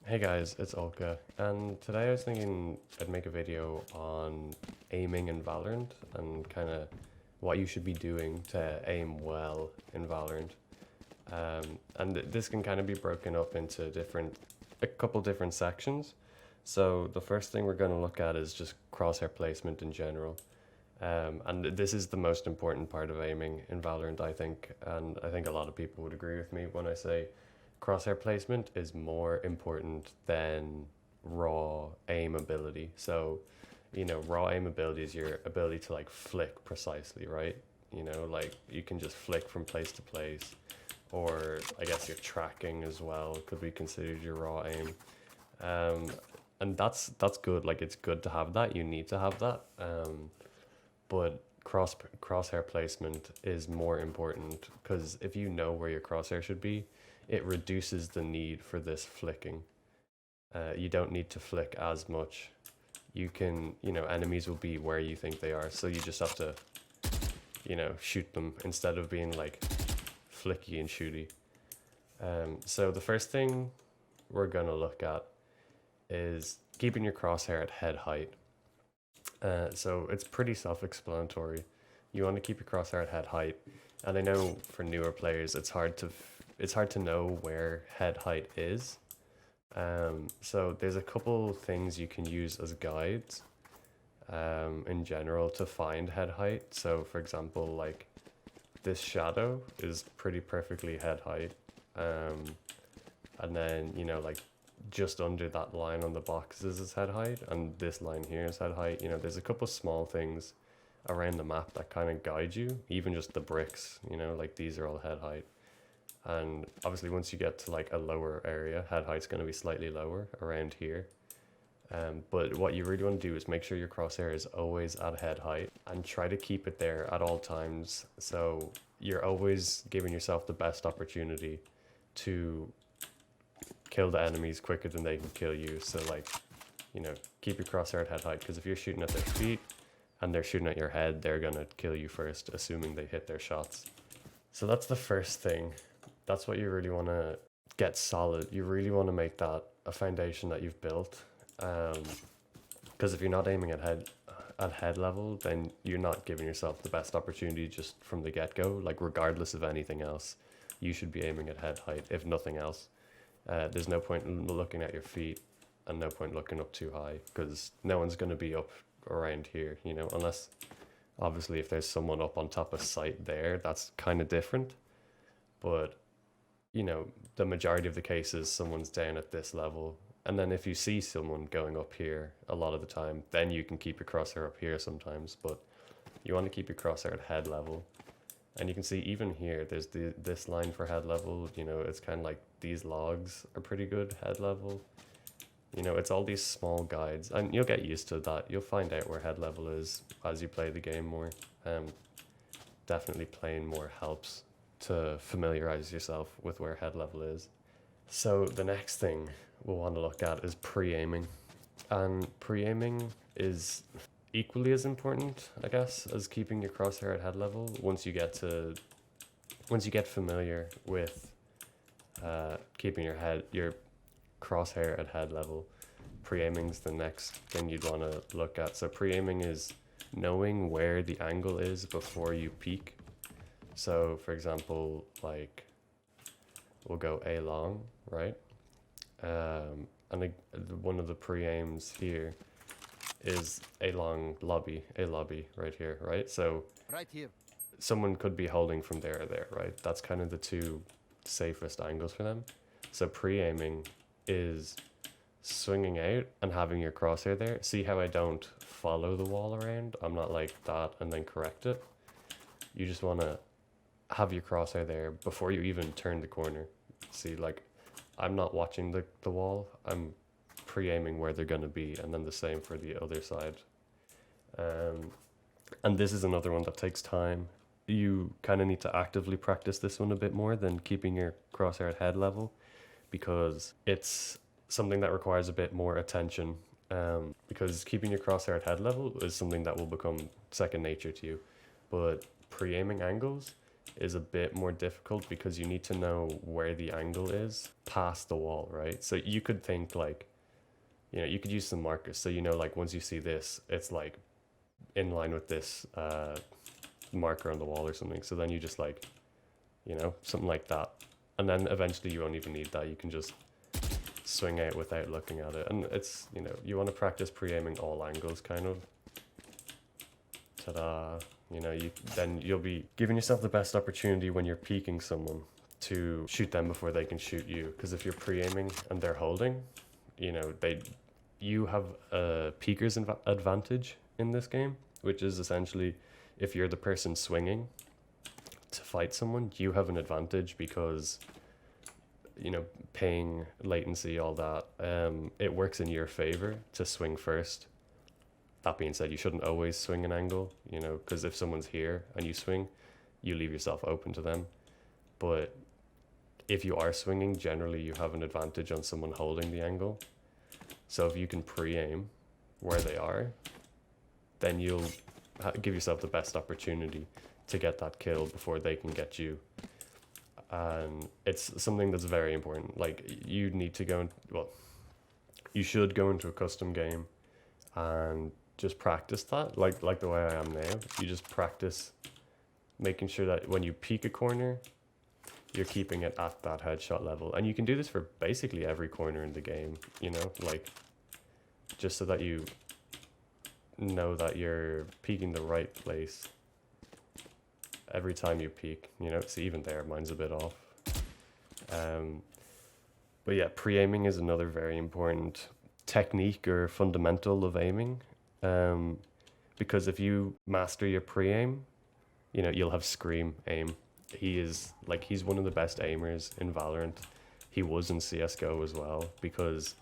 Hey guys, it's Olka, and today I was thinking I'd make a video on aiming in Valorant and kind of what you should be doing to aim well in Valorant. This can kind of be broken up into a couple different sections. So the first thing we're going to look at is just crosshair placement in general. And this is the most important part of aiming in Valorant, I think, and I think a lot of people would agree with me when I say crosshair placement is more important than raw aim ability. So, raw aim ability is your ability to like flick precisely, right? Like you can just flick from place to place, or I guess your tracking as well could be considered your raw aim. Um, and that's good. Like it's good to have that. You need to have that. But crosshair placement is more important because if you know where your crosshair should be, it reduces the need for this flicking. You don't need to flick as much. You can, enemies will be where you think they are, so you just have to, shoot them instead of being like flicky and shooty. So the first thing we're gonna look at is keeping your crosshair at head height. So it's pretty self-explanatory. You want to keep your crosshair at head height, and I know for newer players it's hard to know where head height is. So there's a couple things you can use as guides in general to find head height. So for example, like this shadow is pretty perfectly head height. And then, like just under that line on the boxes is head height, and this line here is head height. There's a couple small things around the map that kind of guide you, even just the bricks, like these are all head height. And obviously once you get to like a lower area, head height's going to be slightly lower around here. But what you really want to do is make sure your crosshair is always at head height and try to keep it there at all times. So you're always giving yourself the best opportunity to kill the enemies quicker than they can kill you. So like, keep your crosshair at head height, because if you're shooting at their feet and they're shooting at your head, they're gonna kill you first, assuming they hit their shots. So that's the first thing. That's what you really want to get solid. You really want to make that a foundation that you've built. Because if you're not aiming at head level, then you're not giving yourself the best opportunity just from the get-go. Like regardless of anything else, you should be aiming at head height, if nothing else. There's no point in looking at your feet and no point looking up too high, because no one's going to be up around here, unless obviously if there's someone up on top of sight there, that's kind of different. But the majority of the cases, someone's down at this level. And then if you see someone going up here a lot of the time, then you can keep your crosshair up here sometimes. But you want to keep your crosshair at head level. And you can see even here, there's this line for head level. It's kind of like these logs are pretty good head level. It's all these small guides. And you'll get used to that. You'll find out where head level is as you play the game more. Definitely playing more helps to familiarize yourself with where head level is. So the next thing we'll want to look at is pre-aiming. And pre-aiming is equally as important, I guess, as keeping your crosshair at head level. Once you get familiar with keeping your crosshair at head level, pre-aiming's the next thing you'd want to look at. So pre-aiming is knowing where the angle is before you peek. So for example, like we'll go A long, right? One of the pre-aims here is a lobby right here, right? So Right here. someone could be holding from there or there, right? That's kind of the two safest angles for them. So pre-aiming is swinging out and having your crosshair there. See how I don't follow the wall around? I'm not like that and then correct it. You just want to have your crosshair there before you even turn the corner. See, like, I'm not watching the wall. I'm pre-aiming where they're going to be, and then the same for the other side. And this is another one that takes time. You kind of need to actively practice this one a bit more than keeping your crosshair at head level, because it's something that requires a bit more attention. Because keeping your crosshair at head level is something that will become second nature to you. But pre-aiming angles is a bit more difficult because you need to know where the angle is past the wall, right? So you could think like, you know, you could use some markers. So, you know, like once you see this, it's like in line with this marker on the wall or something. So then you just like, you know, something like that. And then eventually you won't even need that. You can just swing out without looking at it. And it's, you know, you want to practice pre-aiming all angles kind of. Ta-da. You know, then you'll be giving yourself the best opportunity when you're peeking someone to shoot them before they can shoot you. Because if you're pre-aiming and they're holding, you know, you have a peeker's advantage in this game, which is essentially if you're the person swinging to fight someone, you have an advantage because, you know, ping, latency, all that, it works in your favor to swing first. That being said, you shouldn't always swing an angle, you know, because if someone's here and you swing, you leave yourself open to them. But if you are swinging, generally you have an advantage on someone holding the angle. So if you can pre-aim where they are, then you'll give yourself the best opportunity to get that kill before they can get you. And it's something that's very important. Like, you need to you should go into a custom game and just practice that, like the way I am now. You just practice making sure that when you peek a corner, you're keeping it at that headshot level. And you can do this for basically every corner in the game, you know, like just so that you know that you're peeking the right place every time you peek, you know. See, even there, mine's a bit off. But yeah, pre-aiming is another very important technique or fundamental of aiming. Because if you master your pre-aim, you know, you'll have Scream aim. He's one of the best aimers in Valorant. He was in CSGO as well, because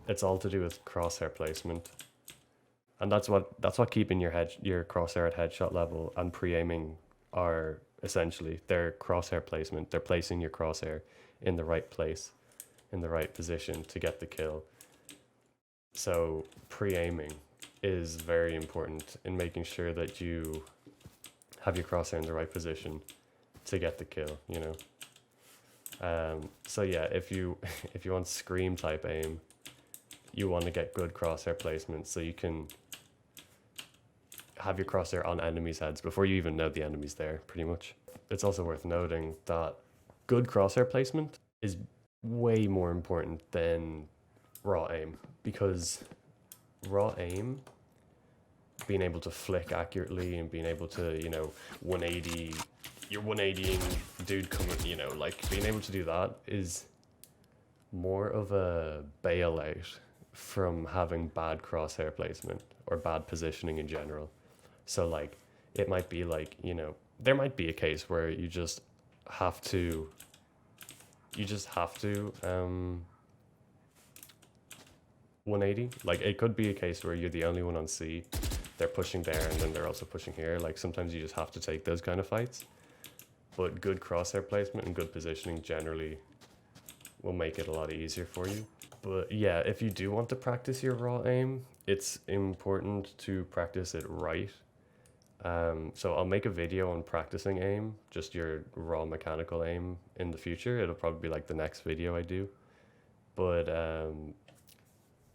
it's all to do with crosshair placement. And that's what keeping your crosshair at headshot level and pre-aiming are essentially. Their crosshair placement. They're placing your crosshair in the right place, in the right position to get the kill. So pre-aiming is very important in making sure that you have your crosshair in the right position to get the kill, you know. So yeah, if you want Scream type aim, you want to get good crosshair placement so you can have your crosshair on enemies' heads before you even know the enemy's there, pretty much. It's also worth noting that good crosshair placement is way more important than raw aim, because raw aim, being able to flick accurately and being able to, you know, 180, you're 180ing dude coming, you know, like being able to do that is more of a bailout from having bad crosshair placement or bad positioning in general. So like, it might be like, you know, there might be a case where you just have to 180. Like, it could be a case where you're the only one on C, they're pushing there and then they're also pushing here. Like, sometimes you just have to take those kind of fights. But good crosshair placement and good positioning generally will make it a lot easier for you. But yeah, if you do want to practice your raw aim, it's important to practice it right. So I'll make a video on practicing aim, just your raw mechanical aim, in the future. It'll probably be like the next video I do. But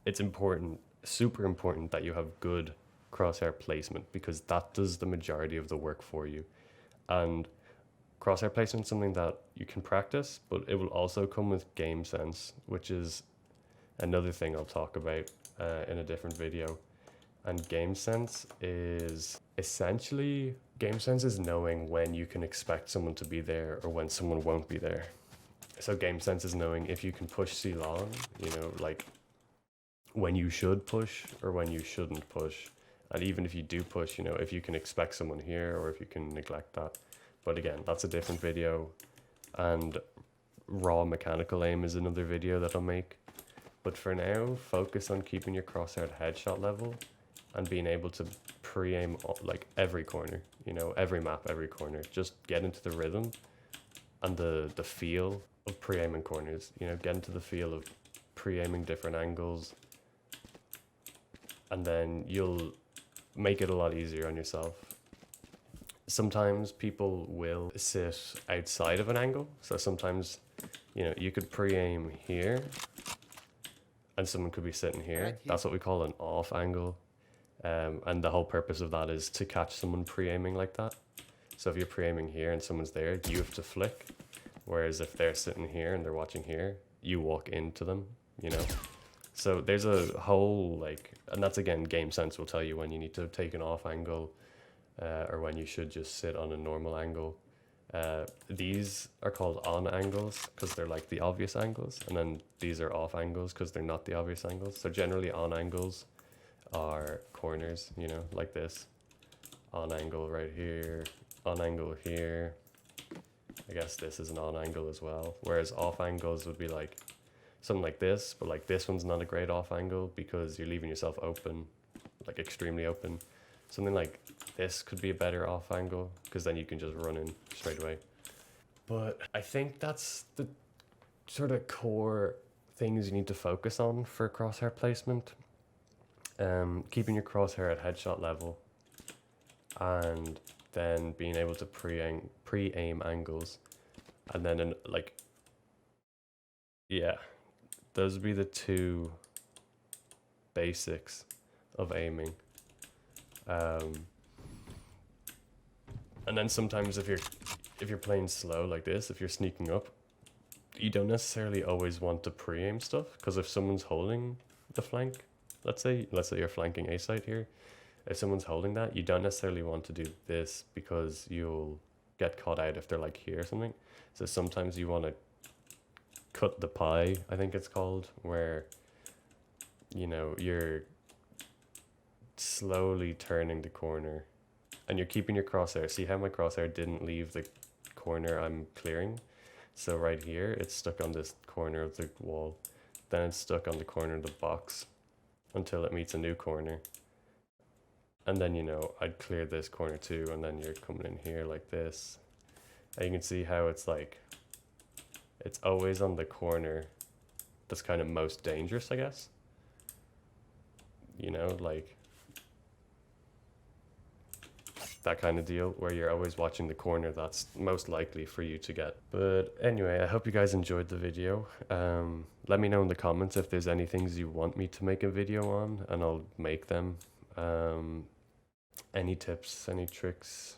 it's important, super important, that you have good crosshair placement, because that does the majority of the work for you. And crosshair placement is something that you can practice, but it will also come with game sense, which is another thing I'll talk about in a different video. And game sense is essentially, knowing when you can expect someone to be there or when someone won't be there. So game sense is knowing if you can push C long, you know, like when you should push or when you shouldn't push. And even if you do push, you know, if you can expect someone here or if you can neglect that. But again, that's a different video. And raw mechanical aim is another video that I'll make. But for now, focus on keeping your crosshair at headshot level and being able to pre-aim like every corner, you know, every map, every corner. Just get into the rhythm and the feel of pre-aiming corners, you know, get into the feel of pre-aiming different angles, and then you'll make it a lot easier on yourself. Sometimes people will sit outside of an angle. So sometimes, you know, you could pre-aim here and someone could be sitting here. That's what we call an off angle. And the whole purpose of that is to catch someone pre-aiming like that. So if you're pre-aiming here and someone's there, you have to flick. Whereas if they're sitting here and they're watching here, you walk into them, you know? So there's a whole, like, and that's again, game sense will tell you when you need to take an off angle or when you should just sit on a normal angle. These are called on angles because they're like the obvious angles. And then these are off angles because they're not the obvious angles. So generally on angles are corners, you know, like this. On angle right here, on angle here. I guess this is an on angle as well. Whereas off angles would be like something like this, but like this one's not a great off angle because you're leaving yourself open, like extremely open. Something like this could be a better off angle because then you can just run in straight away. But I think that's the sort of core things you need to focus on for crosshair placement. Keeping your crosshair at headshot level and then being able to pre-aim angles, and then like, yeah, those would be the two basics of aiming. And then sometimes if you're playing slow like this, if you're sneaking up, you don't necessarily always want to pre-aim stuff, because if someone's holding the flank, let's say you're flanking A site here, if someone's holding that, you don't necessarily want to do this because you'll get caught out if they're like here or something. So sometimes you want to cut the pie, I think it's called, where, you know, you're slowly turning the corner and you're keeping your crosshair. See how my crosshair didn't leave the corner I'm clearing? So right here, it's stuck on this corner of the wall. Then it's stuck on the corner of the box until it meets a new corner. And then, you know, I'd clear this corner too, and then you're coming in here like this. And you can see how it's like, it's always on the corner that's kind of most dangerous, I guess. You know, like that kind of deal where you're always watching the corner that's most likely for you to get. But anyway, I hope you guys enjoyed the video. Let me know in the comments if there's any things you want me to make a video on, and I'll make them. Any tips, any tricks,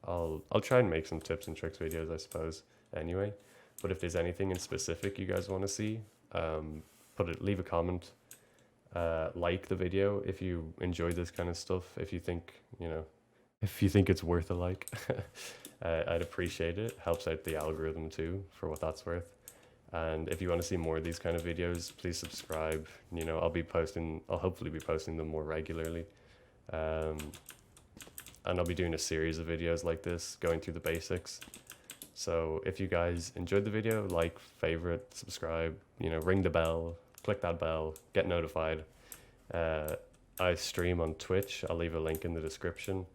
I'll try and make some tips and tricks videos, I suppose, anyway. But if there's anything in specific you guys want to see, leave a comment, like the video if you enjoy this kind of stuff, if you think, you know, if you think it's worth a like. I'd appreciate it. Helps out the algorithm too, for what that's worth. And if you want to see more of these kind of videos, please subscribe. You know, I'll hopefully be posting them more regularly. And I'll be doing a series of videos like this, going through the basics. So if you guys enjoyed the video, like, favorite, subscribe, you know, ring the bell, click that bell, get notified. I stream on Twitch. I'll leave a link in the description,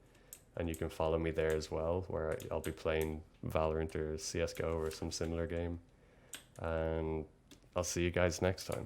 and you can follow me there as well, where I'll be playing Valorant or CSGO or some similar game. And I'll see you guys next time.